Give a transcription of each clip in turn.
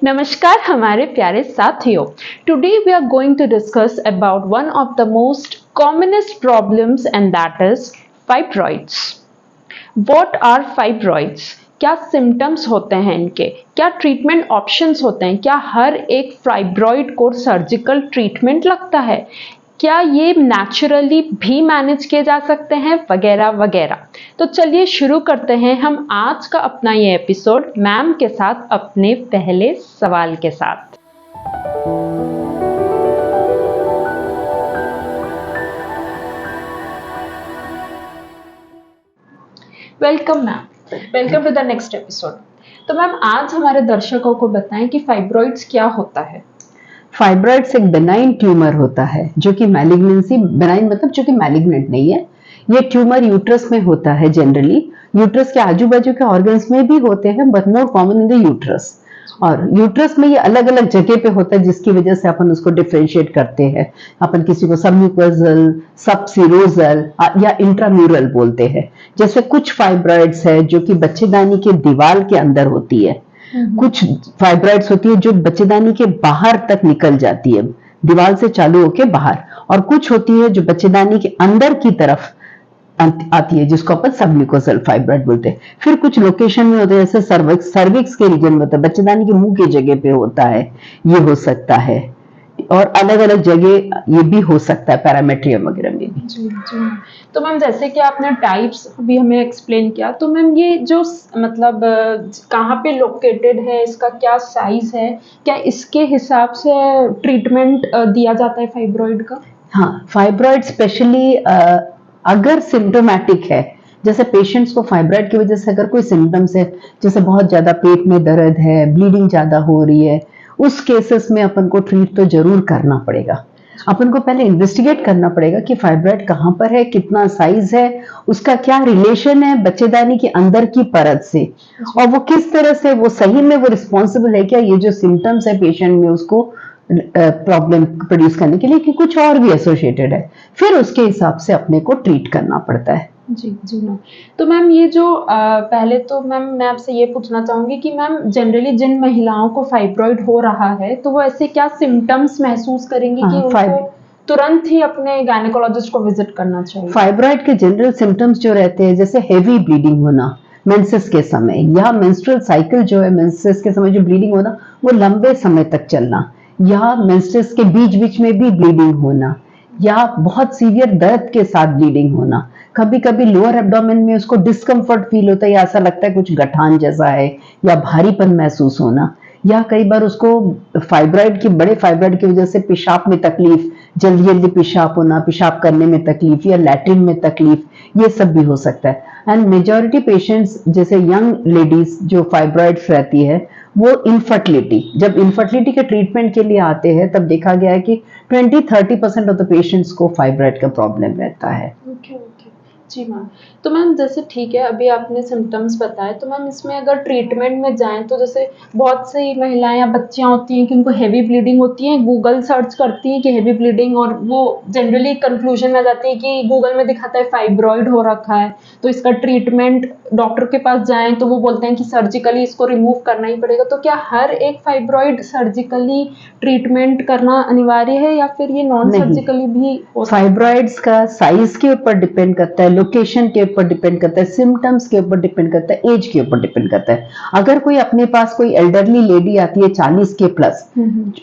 नमस्कार हमारे प्यारे साथियों। Today we are going to discuss about one of the most commonest problems and that is fibroids. What are fibroids? क्या symptoms होते हैं इनके? क्या ट्रीटमेंट ऑप्शंस होते हैं? क्या हर एक फाइब्रॉइड को सर्जिकल ट्रीटमेंट लगता है? क्या ये नेचुरली भी मैनेज किए जा सकते हैं? वगैरह वगैरह। तो चलिए शुरू करते हैं हम आज का अपना ये एपिसोड मैम के साथ अपने पहले सवाल के साथ। Welcome ma'am, welcome to the next episode. तो मैम आज हमारे दर्शकों को बताएं कि फाइब्रॉइड्स क्या होता है। फाइब्रॉइड्स एक बेनाइन ट्यूमर होता है जो कि मैलिग्नेंसी, बेनाइन मतलब जो कि मैलिग्नेंट नहीं है। ये ट्यूमर यूट्रस में होता है। जनरली यूट्रस के आजू बाजू के ऑर्गन्स में भी होते हैं, but more common in the uterus. और यूट्रस में ये अलग अलग जगह पे होता है, जिसकी वजह से अपन उसको डिफरेंशिएट करते हैं। अपन किसी को सबम्यूकोजल, सबसीरोजल या इंट्राम्यूरल बोलते हैं। जैसे कुछ फाइब्रॉइड्स है जो कि बच्चेदानी के दीवार के अंदर होती है, कुछ फाइब्रॉइड्स होती है जो बच्चेदानी के बाहर तक निकल जाती है, दीवार से चालू होके बाहर, और कुछ होती है जो बच्चेदानी के अंदर की तरफ आती है, जिसको अपन सबम्यूकोजल फाइब्रॉइड बोलते हैं। फिर कुछ लोकेशन में होते हैं, जैसे सर्विक्स के रीजन में होता है, बच्चेदानी के मुंह की जगह पे होता है, ये हो सकता है। और अलग अलग जगह ये भी हो सकता है, पैरामेट्रियम वगैरह में भी। जी जी। तो मैम जैसे कि आपने टाइप्स भी हमें एक्सप्लेन किया, तो मैम ये जो मतलब कहाँ पे लोकेटेड है, इसका क्या साइज है, क्या इसके हिसाब से ट्रीटमेंट दिया जाता है फाइब्रॉइड का? हाँ, फाइब्रॉइड स्पेशली अगर सिम्टोमेटिक है, जैसे पेशेंट्स को फाइब्रॉइड की वजह से अगर कोई सिम्टम्स है, जैसे बहुत ज्यादा पेट में दर्द है, ब्लीडिंग ज्यादा हो रही है, उस केसेस में अपन को ट्रीट तो जरूर करना पड़ेगा। अपन को पहले इन्वेस्टिगेट करना पड़ेगा कि फाइब्रॉइड कहाँ पर है, कितना साइज है, उसका क्या रिलेशन है बच्चेदानी के अंदर की परत से, और वो किस तरह से, वो सही में वो रिस्पॉन्सिबल है क्या ये जो सिम्टम्स है पेशेंट में उसको प्रॉब्लम प्रोड्यूस करने के लिए, कि कुछ और भी एसोसिएटेड है। फिर उसके हिसाब से अपने को ट्रीट करना पड़ता है। जी जी मैम। तो मैम ये जो पहले तो मैम मैं आपसे ये पूछना चाहूंगी कि मैम जनरली जिन महिलाओं को फाइब्रॉइड हो रहा है तो वो ऐसे क्या सिम्टम्स महसूस करेंगी कि उनको तुरंत ही अपने गायनेकोलॉजिस्ट को विजिट करना चाहिए? फाइब्रॉइड के जनरल सिम्टम्स जो रहते हैं, जैसे हेवी ब्लीडिंग होना मेंसेस के समय, या मेंस्ट्रुअल साइकिल जो है, मेंसेस के समय जो ब्लीडिंग होना वो लंबे समय तक चलना, या मेंसेस के बीच बीच में भी ब्लीडिंग होना, या बहुत सीवियर दर्द के साथ ब्लीडिंग होना। कभी कभी लोअर एब्डोमेन में उसको डिस्कम्फर्ट फील होता है, या ऐसा लगता है कुछ गठान जैसा है, या भारीपन महसूस होना, या कई बार उसको फाइब्रॉइड की, बड़े फाइब्रॉइड की वजह से पेशाब में तकलीफ, जल्दी जल्दी पेशाब होना, पेशाब करने में तकलीफ, या लैट्रिन में तकलीफ, ये सब भी हो सकता है। एंड मेजॉरिटी पेशेंट्स, जैसे यंग लेडीज जो फाइब्रॉइड्स रहती है, वो इनफर्टिलिटी, जब इनफर्टिलिटी के ट्रीटमेंट के लिए आते हैं तब देखा गया है कि 20-30% ऑफ द पेशेंट्स को फाइब्रॉइड का प्रॉब्लम रहता है। ओके। जी मैम। तो मैम जैसे ठीक है, अभी आपने सिम्टम्स बताए, तो मैम इसमें अगर ट्रीटमेंट में जाएं तो जैसे बहुत सी महिलाएं या बच्चियां होती हैं कि उनको हेवी ब्लीडिंग होती है, गूगल सर्च करती हैं कि हेवी ब्लीडिंग, और वो जनरली कंक्लूजन में जाती है कि गूगल में दिखाता है फाइब्रॉइड हो रखा है, तो इसका ट्रीटमेंट डॉक्टर के पास जाएं तो वो बोलते हैं कि सर्जिकली इसको रिमूव करना ही पड़ेगा। तो क्या हर एक फाइब्रॉइड सर्जिकली ट्रीटमेंट करना अनिवार्य है या फिर ये नॉन सर्जिकली भी हो? फाइब्रॉइड्स का साइज के ऊपर डिपेंड करता है, लोकेशन के ऊपर डिपेंड करता है, सिम्टम्स के ऊपर डिपेंड करता है, एज के ऊपर डिपेंड करता है। अगर कोई अपने पास कोई एल्डरली लेडी आती है 40 के प्लस,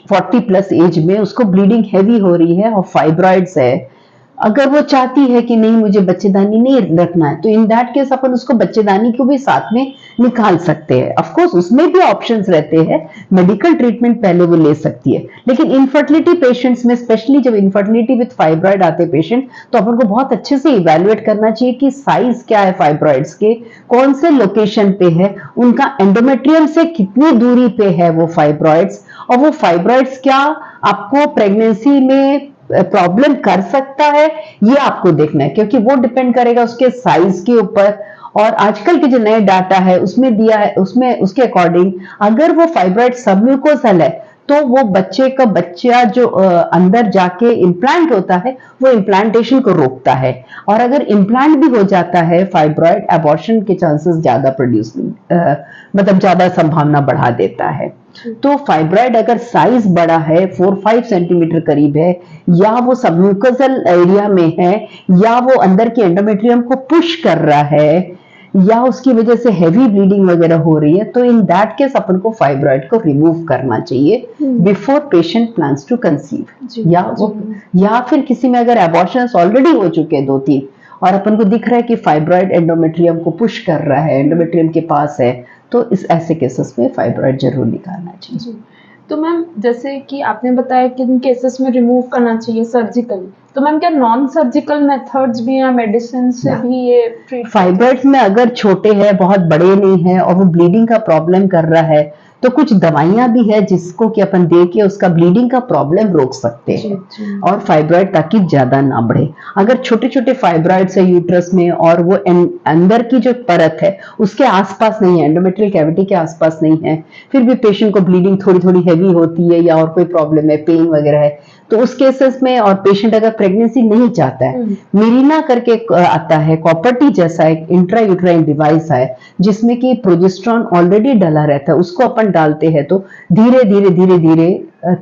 40 प्लस एज में, उसको ब्लीडिंग हैवी हो रही है और फाइब्रॉइड्स है, अगर वो चाहती है कि नहीं मुझे बच्चेदानी नहीं रखना है, तो इन दैट केस अपन उसको बच्चेदानी को भी साथ में निकाल सकते हैं। ऑफ कोर्स उसमें भी ऑप्शंस रहते हैं, मेडिकल ट्रीटमेंट पहले वो ले सकती है। लेकिन इनफर्टिलिटी पेशेंट्स में, स्पेशली जब इनफर्टिलिटी विद फाइब्रॉइड आते पेशेंट, तो अपन को बहुत अच्छे से इवैल्यूएट करना चाहिए कि साइज क्या है फाइब्रॉइड्स के, कौन से लोकेशन पे है, उनका एंडोमेट्रियम से कितनी दूरी पे है वो फाइब्रॉइड्स, और वो फाइब्रॉइड्स क्या आपको प्रेगनेंसी में प्रॉब्लम कर सकता है, ये आपको देखना है, क्योंकि वो डिपेंड करेगा उसके साइज के ऊपर। और आजकल के जो नए डाटा है उसमें दिया है, उसमें उसके अकॉर्डिंग अगर वो फाइब्रॉइड सबम्यूकोसल है तो वो बच्चा जो अंदर जाके इम्प्लांट होता है वो इम्प्लांटेशन को रोकता है, और अगर इम्प्लांट भी हो जाता है फाइब्रॉइड, अबॉर्शन के चांसेस ज्यादा मतलब ज्यादा संभावना बढ़ा देता है। तो फाइब्रॉइड अगर साइज बड़ा है 4-5 सेंटीमीटर करीब है, या वो सबम्यूकोजल एरिया में है, या वो अंदर के एंडोमेट्रियम को पुश कर रहा है, या उसकी वजह से हैवी ब्लीडिंग वगैरह हो रही है, तो इन दैट केस अपन को फाइब्रॉइड को रिमूव करना चाहिए before patient plans to conceive. या फिर किसी में अगर एबॉर्शंस ऑलरेडी हो चुके हैं 2-3 और अपन को दिख रहा है कि फाइब्रॉइड एंडोमेट्रियम को पुश कर रहा है, एंडोमेट्रियम के पास है, तो इस ऐसे केसेस में फाइब्रॉइड जरूर निकालना चाहिए। तो मैम जैसे कि आपने बताया कि इन केसेस में रिमूव करना चाहिए सर्जिकली, तो मैम क्या नॉन सर्जिकल मेथड्स भी हैं, मेडिसिन से भी ये ट्रीट? फाइब्रॉइड्स में अगर छोटे हैं, बहुत बड़े नहीं है और वो ब्लीडिंग का प्रॉब्लम कर रहा है, तो कुछ दवाइयां भी है जिसको कि अपन दे के उसका ब्लीडिंग का प्रॉब्लम रोक सकते हैं और फाइब्रॉइड ताकि ज्यादा ना बढ़े। अगर छोटे छोटे फाइब्रॉइड्स है यूट्रस में और वो अंदर की जो परत है उसके आसपास नहीं है, एंडोमेट्रियल कैविटी के आसपास नहीं है, फिर भी पेशेंट को ब्लीडिंग थोड़ी थोड़ी हैवी होती है या और कोई प्रॉब्लम है, पेन वगैरह है, तो उस केसेस में और पेशेंट अगर प्रेगनेंसी नहीं चाहता है, मिरीना करके आता है, कॉपर-टी जैसा एक इंट्रायूट्राइन डिवाइस है जिसमें कि प्रोजेस्टेरॉन ऑलरेडी डला रहता है, उसको अपन डालते हैं तो धीरे धीरे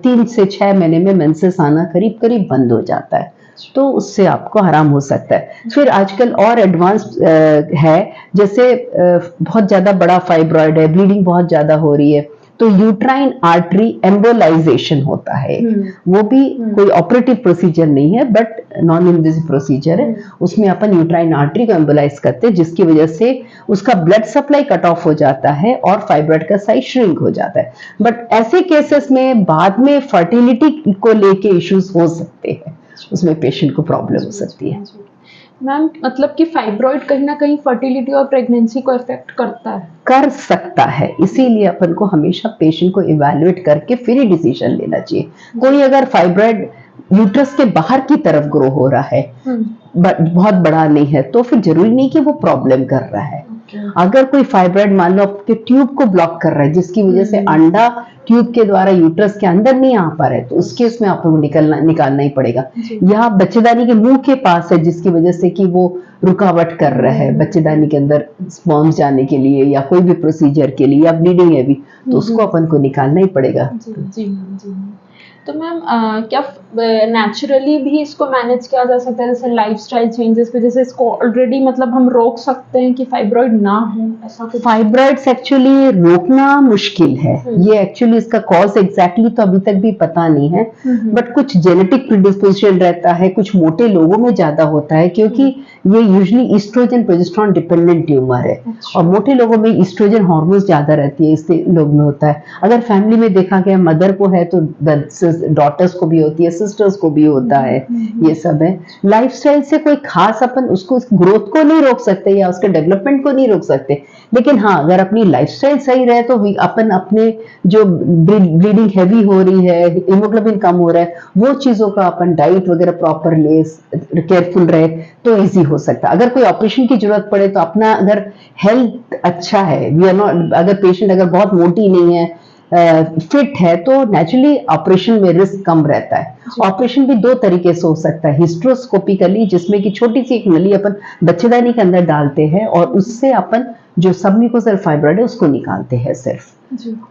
3 से 6 महीने में मेंसेस आना करीब करीब बंद हो जाता है, तो उससे आपको आराम हो सकता है। फिर आजकल और एडवांस है, जैसे बहुत ज्यादा बड़ा फाइब्रॉइड है, ब्लीडिंग बहुत ज्यादा हो रही है, तो यूट्राइन आर्टरी एम्बोलाइजेशन होता है, वो भी कोई ऑपरेटिव प्रोसीजर नहीं है बट नॉन इन्वेजिव प्रोसीजर है। उसमें अपन यूट्राइन आर्टरी को एम्बोलाइज करते हैं जिसकी वजह से उसका ब्लड सप्लाई कट ऑफ हो जाता है और फाइब्रॉइड का साइज श्रिंक हो जाता है। बट ऐसे केसेस में बाद में फर्टिलिटी को लेके इश्यूज हो सकते हैं, उसमें पेशेंट को प्रॉब्लम हो सकती है। मैम मतलब कि फाइब्रॉइड कहीं ना कहीं फर्टिलिटी और प्रेगनेंसी को इफेक्ट करता है? कर सकता है, इसीलिए अपन को हमेशा पेशेंट को इवैल्यूएट करके फिर ही डिसीजन लेना चाहिए। कोई अगर फाइब्रॉइड यूट्रस के बाहर की तरफ ग्रो हो रहा है, बहुत बड़ा नहीं है, तो फिर जरूरी नहीं कि वो प्रॉब्लम कर रहा है। अगर कोई फाइब्रॉइड मान लो आपके ट्यूब को ब्लॉक कर रहा है जिसकी वजह से अंडा ट्यूब के द्वारा यूट्रस के अंदर नहीं आ पा रहा है, तो उस केस में आपको निकालना ही पड़ेगा। या बच्चेदानी के मुंह के पास है जिसकी वजह से कि वो रुकावट कर रहा है बच्चेदानी के अंदर स्पर्म्स जाने के लिए या कोई भी प्रोसीजर के लिए, या ब्लीडिंग है भी, तो उसको अपन को निकालना ही पड़ेगा। जी। तो मैम क्या नेचुरली भी इसको मैनेज किया जा सकता है, जैसे लाइफस्टाइल चेंजेस पे, जैसे इसको ऑलरेडी मतलब हम रोक सकते हैं कि फाइब्रॉइड ना हो, ऐसा कुछ? फाइब्रॉइड्स एक्चुअली रोकना मुश्किल है, ये एक्चुअली इसका कॉज एग्जैक्टली तो अभी तक भी पता नहीं है, बट कुछ जेनेटिक प्रिडिस्पोजिशन रहता है, कुछ मोटे लोगों में ज्यादा होता है क्योंकि ये usually oestrogen progesterone dependent tumour है और मोटे लोगों में ईस्ट्रोजन हार्मोन्स ज्यादा रहती है, इससे लोग में होता है। अगर फैमिली में देखा गया मदर को है तो डॉटर्स को भी होती है, सिस्टर्स को भी होता है, ये सब है। लाइफस्टाइल से कोई खास अपन उसको ग्रोथ को नहीं रोक सकते या उसके डेवलपमेंट को नहीं रोक सकते, लेकिन हाँ अगर अपनी लाइफस्टाइल सही रहे तो अपन अपने जो ब्लीडिंग हैवी हो रही है, हीमोग्लोबिन कम हो रहा है, वो चीजों का अपन डाइट वगैरह प्रॉपर ले, केयरफुल रहे तो इजी हो सकता है। अगर कोई ऑपरेशन की जरूरत पड़े तो अपना अगर हेल्थ अच्छा है, वी आर नॉट, अगर पेशेंट अगर बहुत मोटी नहीं है, फिट है, तो नेचुरली ऑपरेशन में रिस्क कम रहता है। ऑपरेशन भी 2 तरीके से हो सकता है, हिस्ट्रोस्कोपिकली जिसमें कि छोटी सी एक नली अपन बच्चेदानी के अंदर डालते हैं और उससे अपन जो सबम्यूकोजल फाइब्रॉइड है उसको निकालते हैं सिर्फ,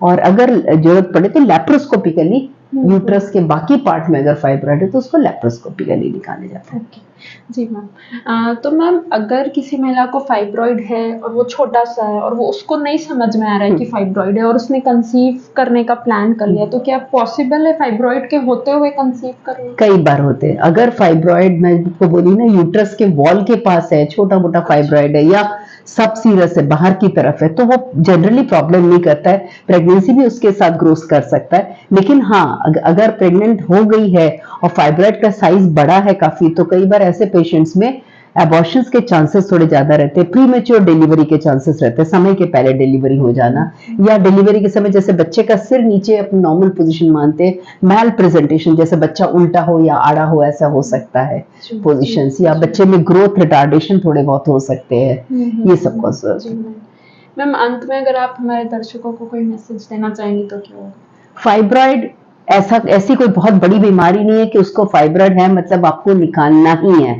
और अगर जरूरत पड़े तो लैप्रोस्कोपिकली यूट्रस के बाकी पार्ट में अगर फाइब्रॉइड है तो उसको लैप्रोस्कोपिकली निकाले जाता है। जी मैम, तो मैम अगर किसी महिला को फाइब्रॉइड है और वो छोटा सा है और वो उसको नहीं समझ में आ रहा है कि फाइब्रॉइड है और उसने कंसीव करने का प्लान कर लिया, तो क्या पॉसिबल है फाइब्रॉइड के होते हुए कंसीव करना? कई बार होते हैं। अगर फाइब्रॉइड मैं आपको बोली ना यूट्रस के वॉल के पास है, छोटा मोटा फाइब्रॉइड है या सब सीरस है, बाहर की तरफ है, तो वो जनरली प्रॉब्लम नहीं करता है, प्रेगनेंसी भी उसके साथ ग्रोथ कर सकता है। लेकिन हाँ अगर प्रेग्नेंट हो गई है और फाइब्रॉइड का साइज बड़ा है काफी, तो कई बार ऐसे पेशेंट्स में एबॉर्शंस के चांसेस थोड़े ज्यादा रहते हैं, प्रीमेच्योर डिलीवरी के चांसेस रहते हैं, समय के पहले डिलीवरी हो जाना, या डिलीवरी के समय जैसे बच्चे का सिर नीचे अपनी नॉर्मल पोजीशन मानते हैं, मैल प्रेजेंटेशन जैसे बच्चा उल्टा हो या आड़ा हो, ऐसा हो सकता है पोजीशंस, या बच्चे में ग्रोथ रिटार्डेशन थोड़े बहुत हो सकते हैं, ये सब कॉज। मैम अंत में अगर आप हमारे दर्शकों को कोई मैसेज देना चाहेंगे तो क्या होगा? फाइब्रॉइड ऐसी कोई बहुत बड़ी बीमारी नहीं है कि उसको फाइब्रॉइड है मतलब आपको निकालना ही है,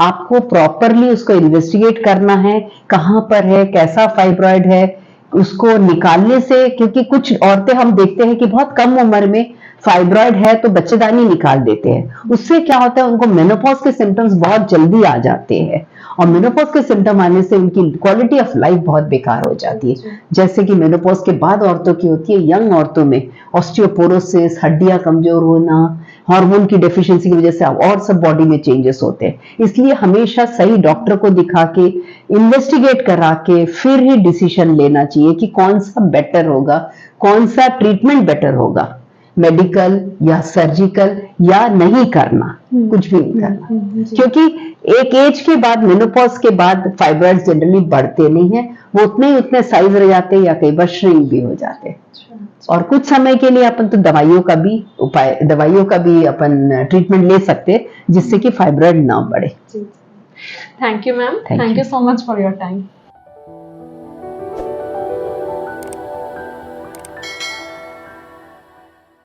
आपको प्रॉपरली उसको इन्वेस्टिगेट करना है, कहाँ पर है, कैसा फाइब्रॉइड है, उसको निकालने से, क्योंकि कुछ औरतें हम देखते हैं कि बहुत कम उम्र में फाइब्रॉइड है तो बच्चेदानी निकाल देते हैं। उससे क्या होता है, उनको मेनोपॉज के सिम्टम्स बहुत जल्दी आ जाते हैं और मेनोपॉज के सिम्टम आने से उनकी क्वालिटी ऑफ लाइफ बहुत बेकार हो जाती है। जैसे कि मेनोपॉज के बाद औरतों की होती है, यंग औरतों में ऑस्टियोपोरोसिस, हड्डियां कमजोर होना, हार्मोन की डेफिशिएंसी की वजह से और सब बॉडी में चेंजेस होते हैं। इसलिए हमेशा सही डॉक्टर को दिखा के, इन्वेस्टिगेट करा के फिर ही डिसीजन लेना चाहिए कि कौन सा बेटर होगा, कौन सा ट्रीटमेंट बेटर होगा, मेडिकल या सर्जिकल या नहीं करना, कुछ भी नहीं करना। क्योंकि एक एज के बाद, मेनोपॉज के बाद फाइब्रॉइड जनरली बढ़ते नहीं है, वो उतने साइज रह जाते हैं या कई बार श्रिंक भी हो जाते हैं। और कुछ समय के लिए अपन तो दवाइयों का भी अपन ट्रीटमेंट ले सकते हैं जिससे कि फाइब्रॉइड ना बढ़े। Thank you ma'am, thank you so much for your time.